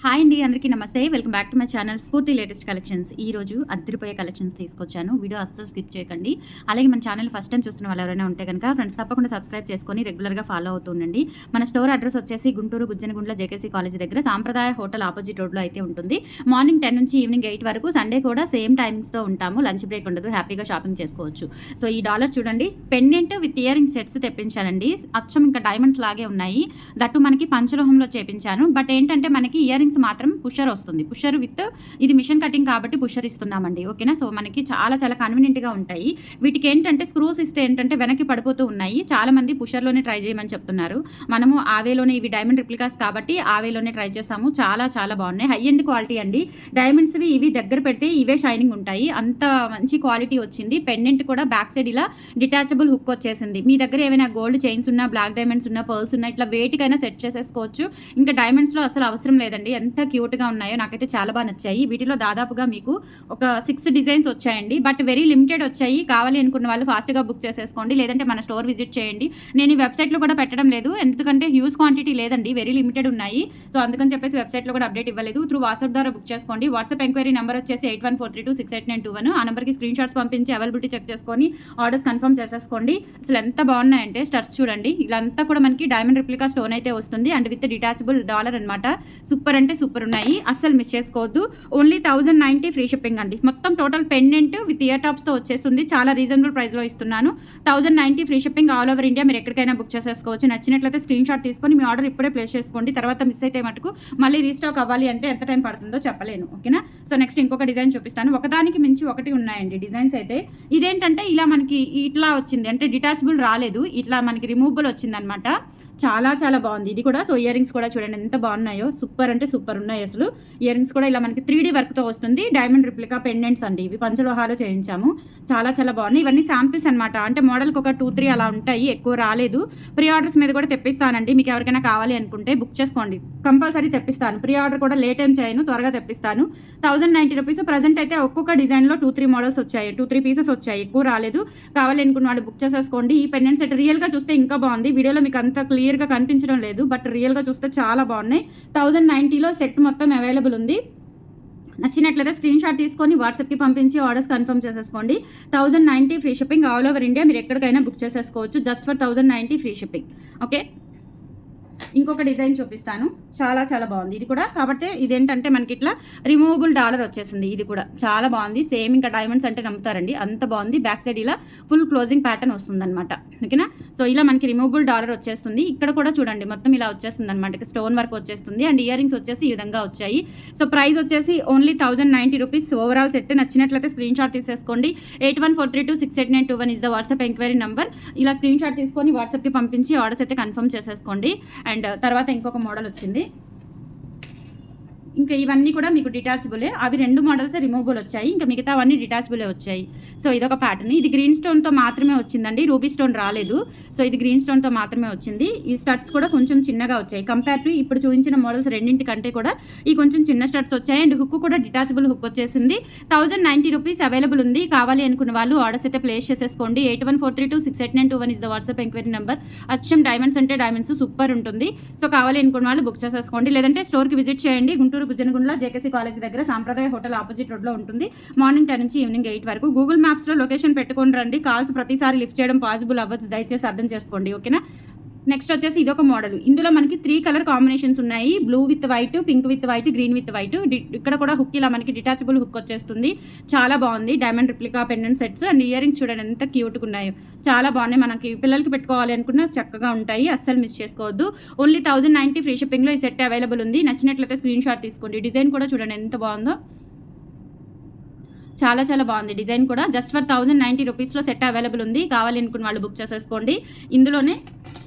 Hi అండి, అందరికీ నమస్తే. Welcome back to my channel స్ఫూర్తి లేటెస్ట్ కలెక్షన్స్. ఈ రోజు అద్దరిపోయే కలెక్షన్స్ తీసుకొచ్చాను. వీడియో అస్సలు స్కిప్ చేయకండి. అలాగే మన ఛానల్ ఫస్ట్ టైం చూస్తున్న వాళ్ళు ఎవరైనా ఉంటే కనుక ఫ్రెండ్స్ తప్పకుండా సబ్స్క్రైబ్ చేసుకొని రెగ్యులర్గా ఫాలో అవుతూ ఉండండి. మన స్టోర్ అడ్రస్ వచ్చేసి గుంటూరు గుజ్జనగుండ్ల జేకేసీ కాలేజ్ దగ్గర సాంప్రదాయ హోటల్ ఆపోజిట్ రోడ్లో అయితే ఉంటుంది. మార్నింగ్ 10 నుంచి ఈవినింగ్ 8 వరకు, సండే కూడా సేమ్ టైమింగ్స్తో ఉంటాము. లంచ్ బ్రేక్ ఉండదు, హ్యాపీగా షాపింగ్ చేసుకోవచ్చు. సో ఈ డాలర్ చూడండి, pendant with earring sets తెప్పించానండి. అచ్చం ఇంకా డైమండ్స్ లాగే ఉన్నాయి. దట్టు మనకి పంచలోహంలో చేపించాను. బట్ ఏంటంటే మనకి ఇయర్ రింగ్స్ మాత్రం పుషర్ వస్తుంది. పుషర్ విత్ ఇది మిషన్ కటింగ్ కాబట్టి పుషర్ ఇస్తున్నామండి. ఓకేనా. సో మనకి చాలా చాలా కన్వీనియంట్గా ఉంటాయి. వీటికి ఏంటంటే స్క్రూస్ ఇస్తే ఏంటంటే వెనక్కి పడిపోతూ ఉన్నాయి. చాలా మంది పుషర్లోనే ట్రై చేయమని చెప్తున్నారు. మనము ఆవేలోనే, ఇవి డైమండ్ రిప్లికాస్ కాబట్టి ఆవేలోనే ట్రై చేసాము. చాలా చాలా బాగున్నాయి. హై ఎండ్ క్వాలిటీ అండి. డైమండ్స్వి ఇవి దగ్గర పెడితే ఇవే షైనింగ్ ఉంటాయి. అంత మంచి క్వాలిటీ వచ్చింది. పెండెంట్ కూడా బ్యాక్ సైడ్ ఇలా డిటాచబుల్ హుక్ వచ్చేసింది. మీ దగ్గర ఏమైనా గోల్డ్ చైన్స్ ఉన్నా, బ్లాక్ డైమండ్స్ ఉన్నా, పర్ల్స్ ఉన్నా, ఇట్లా వేటికైనా సెట్ చేసేసుకోవచ్చు. ఇంకా డైమండ్స్లో అసలు అవసరం లేదండి. ఎంత క్యూట్గా ఉన్నాయో, నాకైతే చాలా బాగా నచ్చాయి. వీటిలో దాదాపుగా మీకు ఒక 6 డిజైన్స్ వచ్చాయండి. బట్ వెరీ లిమిటెడ్ వచ్చాయి. కావాలి అనుకున్న వాళ్ళు ఫాస్ట్గా బుక్ చేసేసుకోండి, లేదంటే మన స్టోర్ విజిట్ చేయండి. నేను ఈ వెబ్సైట్లో కూడా పెట్టడం లేదు, ఎందుకంటే హ్యూజ్ క్వాంటిటీ లేదండి, వెరీ లిమిటెడ్ ఉన్నాయి. సో అందుకని చెప్పేసి వెబ్సైట్లో కూడా అప్డేట్ ఇవ్వలేదు. త్రూ వాట్సాప్ ద్వారా బుక్ చేసుకోండి. వాట్సాప్ ఎంక్వైరీ నెంబర్ వచ్చేసి 8143268921. ఆ నెంబర్కి స్క్రీన్ షాట్స్ పంపించి అవైలబిలిటీ చెక్ చేసుకొని ఆర్డర్స్ కన్ఫర్మ్ చేసేసుకోండి. అసలు ఎంత బాగున్నాయంటే స్టర్స్ చూడండి. ఇలాంతా కూడా మనకి డైమండ్ రిప్లికా స్టోన్ అయితే వస్తుంది, అండ్ విత్ డిటాచబుల్ డాలర్ అనమాట. సూపర్ అంటే సూపర్ ఉన్నాయి, అస్సలు మిస్ చేసుకోవద్దు. ఓన్లీ 1090 ఫ్రీ షిప్పింగ్ అండి. మొత్తం టోటల్ పెండెంట్ విత్ ఇయర్ టాప్స్తో వచ్చేస్తుంది. చాలా రీజనబుల్ ప్రైస్లో ఇస్తున్నాను. 1090 free shipping all over India. మీరు ఎక్కడికైనా బుక్ చేసేసుకోవచ్చు. నచ్చినట్లయితే స్క్రీన్ షాట్ తీసుకొని మీ ఆర్డర్ ఇప్పుడే ప్లేస్ చేసుకోండి. తర్వాత మిస్ అయితే మటుకు మళ్ళీ రీస్టాక్ అవ్వాలి అంటే ఎంత టైం పడుతుందో చెప్పలేను. ఓకేనా. సో నెక్స్ట్ ఇంకొక డిజైన్ చూపిస్తాను. ఒకదానికి మించి ఒకటి ఉన్నాయండి డిజైన్స్ అయితే. ఇదేంటంటే ఇలా మనకి ఇట్లా వచ్చింది, అంటే డిటాచబుల్ రాలేదు, ఇట్లా మనకి రిమూవబుల్ వచ్చిందనమాట. చాలా చాలా బాగుంది ఇది కూడా. సో ఇయర్ రింగ్స్ కూడా చూడండి ఎంత బాగున్నాయో, సూపర్ అంటే సూపర్ ఉన్నాయి అసలు. ఇయర్ రింగ్స్ కూడా ఇలా మనకి 3D వర్క్తో వస్తుంది. డైమండ్ రిప్లికా పెండెంట్స్ అండి. ఇవి పంచలోహాలు చేయించాము. చాలా చాలా బాగున్నాయి. ఇవన్నీ శాంపిల్స్ అనమాట. అంటే మోడల్కి ఒక 2-3 అలా ఉంటాయి, ఎక్కువ రాలేదు. ప్రీ ఆర్డర్స్ మీద కూడా తెప్పిస్తానండి. మీకు ఎవరికైనా కావాలి అనుకుంటే బుక్ చేసుకోండి, కంపల్సరీ తెప్పిస్తాను. ప్రీ ఆర్డర్ కూడా లేట్ ఏం చేయను, త్వరగా తెప్పిస్తాను. 1090 రూపీస్. ప్రజెంట్ అయితే ఒక్కొక్క డిజైన్లో 2-3 మోడల్స్ వచ్చాయి, 2-3 పీసెస్ వచ్చాయి, ఎక్కువ రాలేదు. కావాలి అనుకున్న వాళ్ళు బుక్ చేసేసుకోండి. ఈ పెండెంట్ సెట్ రియల్గా చూస్తే ఇంకా బాగుంది. వీడియోలో మీకు అంత క్లియర్గా కనిపించడం లేదు, బట్ రియల్గా చూస్తే చాలా బాగున్నాయి. 1090లో సెట్ మొత్తం అవైలబుల్ ఉంది. నచ్చినట్లయితే స్క్రీన్ షాట్ తీసుకొని వాట్సాప్కి పంపించి ఆర్డర్స్ కన్ఫర్మ్ చేసేసుకోండి. 1090 free shipping all over India. మీరు ఎక్కడికైనా బుక్ చేసేసుకోవచ్చు just for 1090 free shipping. Okay. ఇంకొక డిజైన్ చూపిస్తాను. చాలా చాలా బాగుంది ఇది కూడా. కాబట్టి ఇదేంటంటే మనకి ఇట్లా రిమూవబుల్ డాలర్ వచ్చేసింది. ఇది కూడా చాలా బాగుంది. సేమ్ ఇంకా డైమండ్స్ అంటే నమ్ముతారండి, అంత బాగుంది. బ్యాక్ సైడ్ ఇలా ఫుల్ క్లోజింగ్ ప్యాటర్న్ వస్తుంది అనమాట. ఓకేనా. సో ఇలా మనకి రిమూవబుల్ డాలర్ వచ్చేస్తుంది. ఇక్కడ కూడా చూడండి మొత్తం ఇలా వచ్చేస్తుంది అనమాట. స్టోన్ వర్క్ వచ్చేస్తుంది, అండ్ ఇయర్ రింగ్స్ వచ్చేసి ఈ విధంగా వచ్చాయి. సో ప్రైస్ వచ్చేసి ఓన్లీ 1090 రూపీస్ ఓవరాల్ సెట్. నచ్చినట్లయితే స్క్రీన్ షాట్ తీసేసుకోండి. 8143268921 is the WhatsApp enquiry number. ఇలా స్క్రీన్ షాట్ తీసుకొని వాట్సాప్కి పంపించి ఆర్డర్స్ అయితే కన్ఫర్మ్ చేసేసుకోండి. అండ్ తర్వాత ఇంకొక మోడల్ వచ్చింది. ఇంకా ఇవన్నీ కూడా మీకు డిటాచబులే. అవి 2 మోడల్స్ రిమూవబుల్ వచ్చాయి, ఇంకా మిగతా అవన్నీ డిటాచబులే వచ్చాయి. సో ఇదొక ప్యాటర్న్. ఇది గ్రీన్ స్టోన్తో మాత్రమే వచ్చిందండి, రూబీ స్టోన్ రాలేదు. సో ఇది గ్రీన్ స్టోన్తో మాత్రమే వచ్చింది. ఈ స్టడ్స్ కూడా కొంచెం చిన్నగా వచ్చాయి కంపేర్ టు ఇప్పుడు చూపించిన మోడల్స్ రెండింటి కంటే కూడా ఈ కొంచెం చిన్న స్టడ్స్ వచ్చాయి. అండ్ హుక్ కూడా డిటాచబుల్ హుక్ వచ్చేసింది. 1090 రూపీస్ అవైలబుల్ ఉంది. కావాలి అనుకున్న వాళ్ళు ఆర్డర్స్ అయితే ప్లేస్ చేసేసుకోండి. 8143268921 is the WhatsApp enquiry number. అచ్చం డైమండ్స్ అంటే డైమండ్స్ సూపర్ ఉంటుంది. సో కావాలి అనుకున్న వాళ్ళు బుక్ చేసేసుకోండి, లేదంటే స్టోర్కి విజిట్ చేయండి. గుంటూరు గుజ్జనగుండ్ల జేకేసీ కాలేజ్ దగ్గర సాంప్రదాయ హోటల్ ఆపోజిట్ రోడ్లో ఉంటుంది. మార్నింగ్ 10 నుంచి ఈవినింగ్ 8 వరకు. గూగుల్ మ్యాప్స్లో లొకేషన్ పెట్టుకొని రండి. కాల్స్ ప్రతిసారి లిఫ్ట్ చేయడం పాసిబుల్ అవ్వదు, దయచేసి అర్థం చేసుకోండి. ఓకేనా. నెక్స్ట్ వచ్చేసి ఇదొక మోడల్. ఇందులో మనకి 3 కలర్ కాంబినేషన్స్ ఉన్నాయి. Blue with white, pink with white, green with white. ఇక్కడ కూడా హుక్ ఇలా మనకి డిటాచబుల్ హుక్ వచ్చేస్తుంది. చాలా బాగుంది. Diamond replica pendant sets and ear rings చూడండి ఎంత క్యూట్గా ఉన్నాయో, చాలా బాగున్నాయి. మనకి పిల్లలకి పెట్టుకోవాలి అనుకున్నా చక్కగా ఉంటాయి, అస్సలు మిస్ చేసుకోవద్దు. ఓన్లీ 1090 ఫ్రీ షిప్పింగ్లో ఈ సెట్ అవైలబుల్ ఉంది. నచ్చినట్లయితే స్క్రీన్ షాట్ తీసుకోండి. డిజైన్ కూడా చూడండి ఎంత బాగుందో, చాలా చాలా బాగుంది డిజైన్ కూడా. జస్ట్ ఫర్ 1090 రూపీస్లో సెట్ అవైలబుల్ ఉంది. కావాలి అనుకున్న వాళ్ళు బుక్ చేసేసుకోండి. ఇందులోనే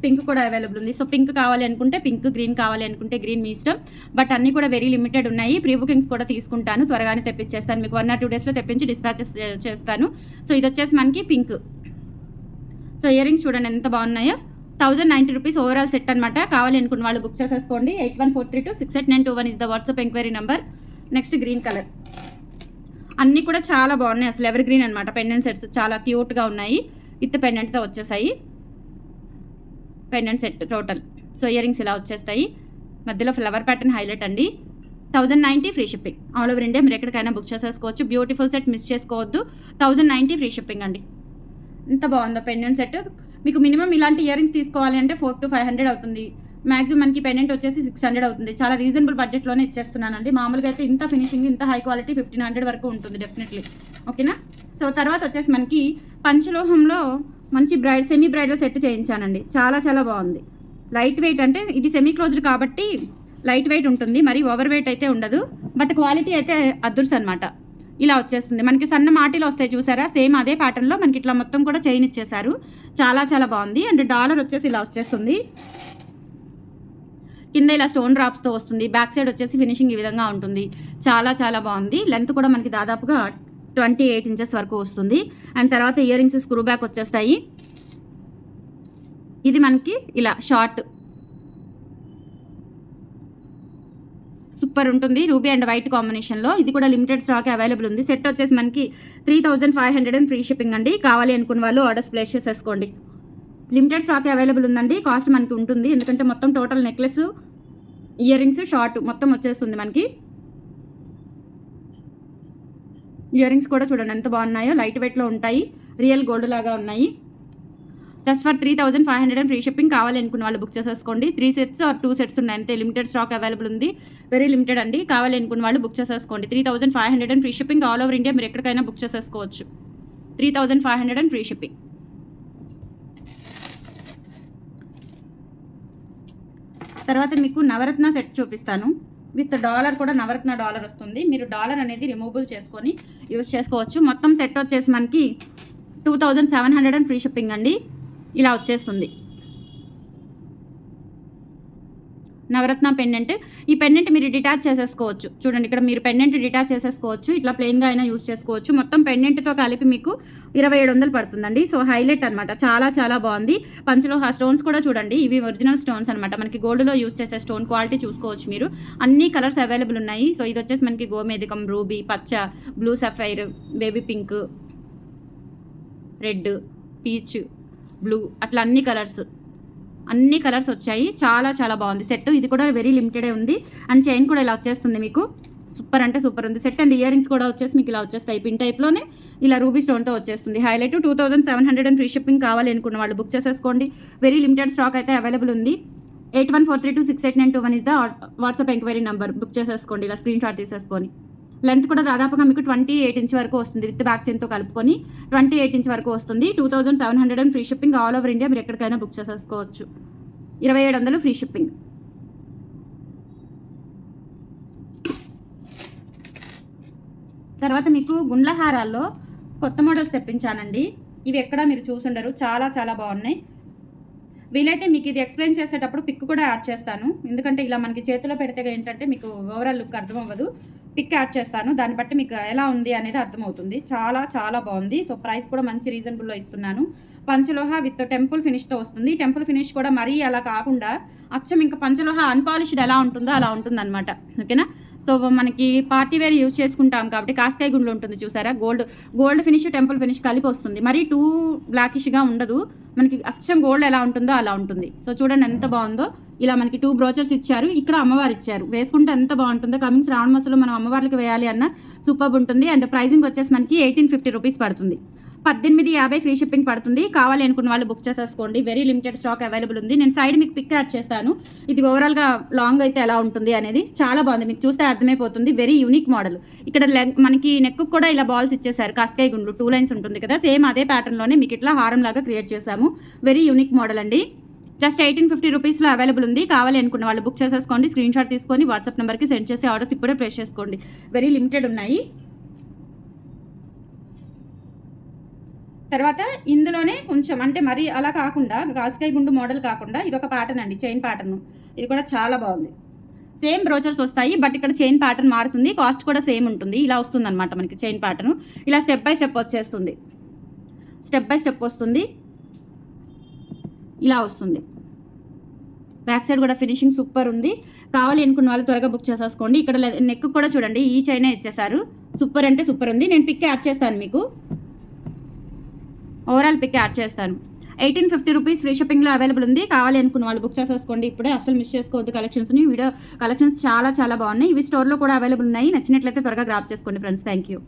పింక్ కూడా అవైలబుల్ ఉంది. సో పింక్ కావాలి అనుకుంటే పింక్, గ్రీన్ కావాలి అనుకుంటే గ్రీన్, మీ ఇష్టం. బట్ అన్నీ కూడా వెరీ లిమిటెడ్ ఉన్నాయి. ప్రీ బుకింగ్స్ కూడా తీసుకుంటాను, త్వరగానే తెప్పించేస్తాను. మీకు 1 or 2 డేస్లో తెప్పించి డిస్పాచెస్ చేస్తాను. సో ఇది వచ్చేసి మనకి పింక్. సో ఇయర్ రింగ్స్ చూడండి ఎంత బాగున్నాయో. 1090 రూపీస్ ఓవరాల్ సెట్ అనమాట. కావాలి అనుకున్న వాళ్ళు బుక్ చేసేసుకోండి. 8143268921 is the WhatsApp enquiry number. Next green colour. అన్నీ కూడా చాలా బాగున్నాయి అసలు, ఎవర్ గ్రీన్ అనమాట. పెండెంట్ సెట్స్ చాలా క్యూట్గా ఉన్నాయి. విత్ పెండెంట్తో వచ్చేసాయి. Pendant set total. So ear rings ఇలా వచ్చేస్తాయి. మధ్యలో ఫ్లవర్ ప్యాటర్న్ హైలైట్ అండి. 1090 free shipping. All over India మీరు ఎక్కడికైనా బుక్ చేసేసుకోవచ్చు. బ్యూటిఫుల్ సెట్ మిస్ చేసుకోవద్దు. 1090 ఫ్రీ షిప్పింగ్ అండి. ఎంత బాగుందో పెండెంట్ సెట్. మీకు మినిమం ఇలాంటి ఇయర్ రింగ్స్ తీసుకోవాలి అంటే 400 to 500 అవుతుంది. మ్యాక్సిమం మనకి పెండెంట్ వచ్చేసి 600 అవుతుంది. చాలా రీజనబుల్ బడ్జెట్లోనే ఇచ్చేస్తున్నానండి. మామూలుగా అయితే ఇంత ఫినిషింగ్, ఇంత హై క్వాలిటీ 1500 వరకు ఉంటుంది డెఫినెట్లీ. ఓకేనా. సో తర్వాత వచ్చేసి మనకి పంచలోహంలో మంచి సెమీ బ్రైడల్ సెట్ చేయించానండి. చాలా చాలా బాగుంది. లైట్ వెయిట్, అంటే ఇది సెమీ క్లోజ్డ్ కాబట్టి లైట్ వెయిట్ ఉంటుంది, మరి ఓవర్ వెయిట్ అయితే ఉండదు. బట్ క్వాలిటీ అయితే అదుర్స్ అనమాట. ఇలా వచ్చేస్తుంది మనకి. సన్న మాటిలో వస్తాయి చూసారా, సేమ్ అదే ప్యాటర్న్లో మనకి ఇట్లా మొత్తం కూడా చైన్ ఇచ్చేసారు. చాలా చాలా బాగుంది. అండ్ డాలర్ వచ్చేసి ఇలా వచ్చేస్తుంది. కింద ఇలా స్టోన్ డ్రాప్స్తో వస్తుంది. బ్యాక్ సైడ్ వచ్చేసి ఫినిషింగ్ ఈ విధంగా ఉంటుంది. చాలా చాలా బాగుంది. లెంత్ కూడా మనకి దాదాపుగా 28 ఇంచెస్ వరకు వస్తుంది. అండ్ తర్వాత ఇయర్ రింగ్స్ స్క్రూ బ్యాక్ వచ్చేస్తాయి. ఇది మనకి ఇలా షార్ట్ సూపర్ ఉంటుంది. రూబీ అండ్ వైట్ కాంబినేషన్లో. ఇది కూడా లిమిటెడ్ స్టాక్ అవైలబుల్ ఉంది. సెట్ వచ్చేసి మనకి 3500 ఫ్రీ షిప్పింగ్ అండి. కావాలి అనుకున్న వాళ్ళు ఆర్డర్స్ ప్లేస్ చేసేసుకోండి. లిమిటెడ్ స్టాక్ అవైలబుల్ ఉందండి. కాస్ట్ మనకి ఉంటుంది, ఎందుకంటే మొత్తం total necklace, ear rings, short మొత్తం వచ్చేస్తుంది మనకి. ఇయర్ రింగ్స్ కూడా చూడండి ఎంత బాగున్నాయో. లైట్ వెయిట్లో ఉంటాయి, రియల్ గోల్డ్ లాగా ఉన్నాయి. Just for 3500 free shipping. కావాలి అనుకున్న వాళ్ళు బుక్ చేసేసుకోండి. 3 sets ఆర్ 2 sets ఉన్నాయి అంతే. లిమిటెడ్ స్టాక్ అవైలబుల్ ఉంది, వెరీ లిమిటెడ్ అండి. కావాలి అనుకున్న వాళ్ళు బుక్ చేసేసుకోండి. 3500 free shipping. All over India మీరు ఎక్కడికైనా బుక్ చేసేసుకోవచ్చు. 3500 ఫ్రీ షిప్పింగ్. తర్వాత మీకు నవరత్న సెట్ చూపిస్తాను. విత్ డాలర్ కూడా నవరత్న డాలర్ వస్తుంది. మీరు డాలర్ అనేది రిమూవబుల్ చేసుకొని యూజ్ చేసుకోవచ్చు. మొత్తం సెట్ వచ్చేసి మనకి 2700 ఫ్రీ షిప్పింగ్ అండి. ఇలా వచ్చేస్తుంది నవరత్న పెండెంట్. ఈ పెండెంట్ మీరు డిటాచ్ చేసేసుకోవచ్చు. చూడండి ఇక్కడ మీరు పెండెంట్ డిటాచ్ చేసేసుకోవచ్చు. ఇట్లా ప్లెయిన్గా అయినా యూజ్ చేసుకోవచ్చు. మొత్తం పెండెంట్తో కలిపి మీకు 2700 పడుతుందండి. సో హైలైట్ అనమాట. చాలా చాలా బాగుంది. పంచలోహ స్టోన్స్ కూడా చూడండి, ఇవి ఒరిజినల్ స్టోన్స్ అనమాట. మనకి గోల్డ్లో యూజ్ చేసే స్టోన్ క్వాలిటీ చూసుకోవచ్చు మీరు. అన్ని కలర్స్ అవైలబుల్ ఉన్నాయి. సో ఇది వచ్చేసి మనకి గోమేధికం, రూబీ, పచ్చ, blue sapphire, baby pink, red, peach, blue, అట్లా అన్ని కలర్స్ వచ్చాయి. చాలా చాలా బాగుంది సెట్. ఇది కూడా వెరీ లిమిటెడే ఉంది. అండ్ చైన్ కూడా ఇలా వచ్చేస్తుంది మీకు. సూపర్ అంటే సూపర్ ఉంది సెట్. అండ్ ఇయర్ రింగ్స్ కూడా వచ్చేసి మీకు ఇలా వచ్చేస్తాయి. పిన్ టైప్లోనే ఇలా రూబీ స్టోన్తో వచ్చేస్తుంది. హైలైట్. 2700 free shipping. కావాలి అనుకున్న వాళ్ళు బుక్ చేసేసుకోండి. వెరీ లిమిటెడ్ స్టాక్ అయితే అవైలబుల్ ఉంది. 8143268921 is the WhatsApp enquiry number. Book చేసేసుకోండి ఇలా స్క్రీన్ షాట్ తీసేసుకొని. లెంత్ కూడా దాదాపుగా మీకు 28 ఇంచ్ వరకు వస్తుంది. విత్ బ్యాక్ చైన్తో కలుపుకొని 28 ఇంచ్ వరకు వస్తుంది. 2700 free shipping. All over India మీరు ఎక్కడికైనా బుక్ చేసేసుకోవచ్చు. 2700 ఫ్రీ షిప్పింగ్. తర్వాత మీకు గుండ్ల హారాల్లో కొత్త మోడల్స్ తెప్పించానండి. ఇవి ఎక్కడ మీరు చూసుండరు. చాలా చాలా బాగున్నాయి. వీలైతే మీకు ఇది ఎక్స్ప్లెయిన్ చేసేటప్పుడు పిక్ కూడా యాడ్ చేస్తాను. ఎందుకంటే ఇలా మనకి చేతిలో పెడితే ఏంటంటే మీకు ఓవరాల్ లుక్ అర్థం అవ్వదు. పిక్ యాడ్ చేస్తాను, దాన్ని బట్టి మీకు ఎలా ఉంది అనేది అర్థమవుతుంది. చాలా చాలా బాగుంది. సో ప్రైస్ కూడా మంచి రీజనబుల్లో ఇస్తున్నాను. పంచలోహ విత్ టెంపుల్ ఫినిష్తో వస్తుంది. టెంపుల్ ఫినిష్ కూడా మరీ అలా కాకుండా అచ్చం ఇంకా పంచలోహ అన్పాలిష్డ్ ఎలా ఉంటుందో అలా ఉంటుంది అనమాట. ఓకేనా. సో మనకి పార్టీ వేర్ యూజ్ చేసుకుంటాం కాబట్టి కాస్కాయ గుండ్లు ఉంటుంది చూసారా, గోల్డ్ ఫినిష్, టెంపుల్ ఫినిష్ కలిపి వస్తుంది. మరీ టూ బ్లాకిష్గా ఉండదు. మనకి అచ్చం గోల్డ్ ఎలా ఉంటుందో అలా ఉంటుంది. సో చూడండి ఎంత బాగుందో. ఇలా మనకి 2 బ్రోచర్స్ ఇచ్చారు. ఇక్కడ అమ్మవారు ఇచ్చారు. వేసుకుంటే ఎంత బాగుంటుందో. కమింగ్ శ్రావణ మాసంలో మనం అమ్మవార్లకి వేయాలి అన్న సూపర్ ఉంటుంది. అండ్ ప్రైజింగ్ వచ్చేసి మనకి 1850 రూపీస్ పడుతుంది. 1850 ఫ్రీ షిప్పింగ్ పడుతుంది. కావాలి అనుకున్న వాళ్ళు బుక్ చేసేసుకోండి. వెరీ లిమిటెడ్ స్టాక్ అవైలబుల్ ఉంది. నేను సైడ్ మీకు పిక్ యాడ్ చేస్తాను. ఇది ఓవరాల్గా లాంగ్ అయితే ఎలా ఉంటుంది అనేది చాలా బాగుంది. మీకు చూస్తే అర్థమైపోతుంది. Very unique model. ఇక్కడ మనకి నెక్ కూడా ఇలా బాల్స్ ఇచ్చేసారు. కాస్కాయ గుండ్లు 2 లైన్స్ ఉంటుంది కదా, సేమ్ అదే ప్యాటర్న్లోనే మీకు ఇట్లా హారం లాగా క్రియేట్ చేసాము. వెరీ యూనిక్ మోడల్ అండి. జస్ట్ 1850 రూపీస్లో అవైలబుల్ ఉంది. కావాలి అనుకున్న వాళ్ళు బుక్ చేసేసుకోండి. స్క్రీన్ షాట్ తీసుకొని వాట్సాప్ నెంబర్కి సెండ్ చేసి ఆర్డర్స్ ఇప్పుడే ప్లేస్ చేసుకోండి. వెరీ లిమిటెడ్ ఉన్నాయి. తర్వాత ఇందులోనే కొంచెం అంటే మరి అలా కాకుండా కాస్కాయ గుండు మోడల్ కాకుండా ఇది ఒక ప్యాటర్న్ అండి, చైన్ ప్యాటర్న్. ఇది కూడా చాలా బాగుంది. సేమ్ బ్రోచర్స్ వస్తాయి, బట్ ఇక్కడ చైన్ ప్యాటర్న్ మారుతుంది. కాస్ట్ కూడా సేమ్ ఉంటుంది. ఇలా వస్తుంది అనమాట మనకి చైన్ ప్యాటర్న్. ఇలా స్టెప్ బై స్టెప్ వచ్చేస్తుంది. స్టెప్ బై స్టెప్ వస్తుంది. ఇలా వస్తుంది. బ్యాక్ సైడ్ కూడా ఫినిషింగ్ సూపర్ ఉంది. కావాలి అనుకున్న వాళ్ళు త్వరగా బుక్ చేసేసుకోండి. ఇక్కడ నెక్ కూడా చూడండి, ఈ చైనే ఇచ్చేసారు. సూపర్ అంటే సూపర్ ఉంది. నేను పిక్ యాడ్ చేస్తాను, మీకు ఓవరాల్ పిక్ యాడ్ చేస్తాను. 1850 రూపీస్ ఫ్రీ షిప్పింగ్లో అవైలబుల్ ఉంది. కావాలి అనుకున్న వాళ్ళు బుక్ చేసేసుకోండి ఇప్పుడే, అసలు మిస్ చేసుకోవద్దు కలెక్షన్స్ని. వీడియో కలెక్షన్స్ చాలా చాలా బాగున్నాయి. ఇవి స్టోర్లో కూడా అవైలబుల్ ఉన్నాయి. నచ్చినట్లయితే త్వరగా గ్రాప్ చేసుకోండి ఫ్రెండ్స్. Thank you.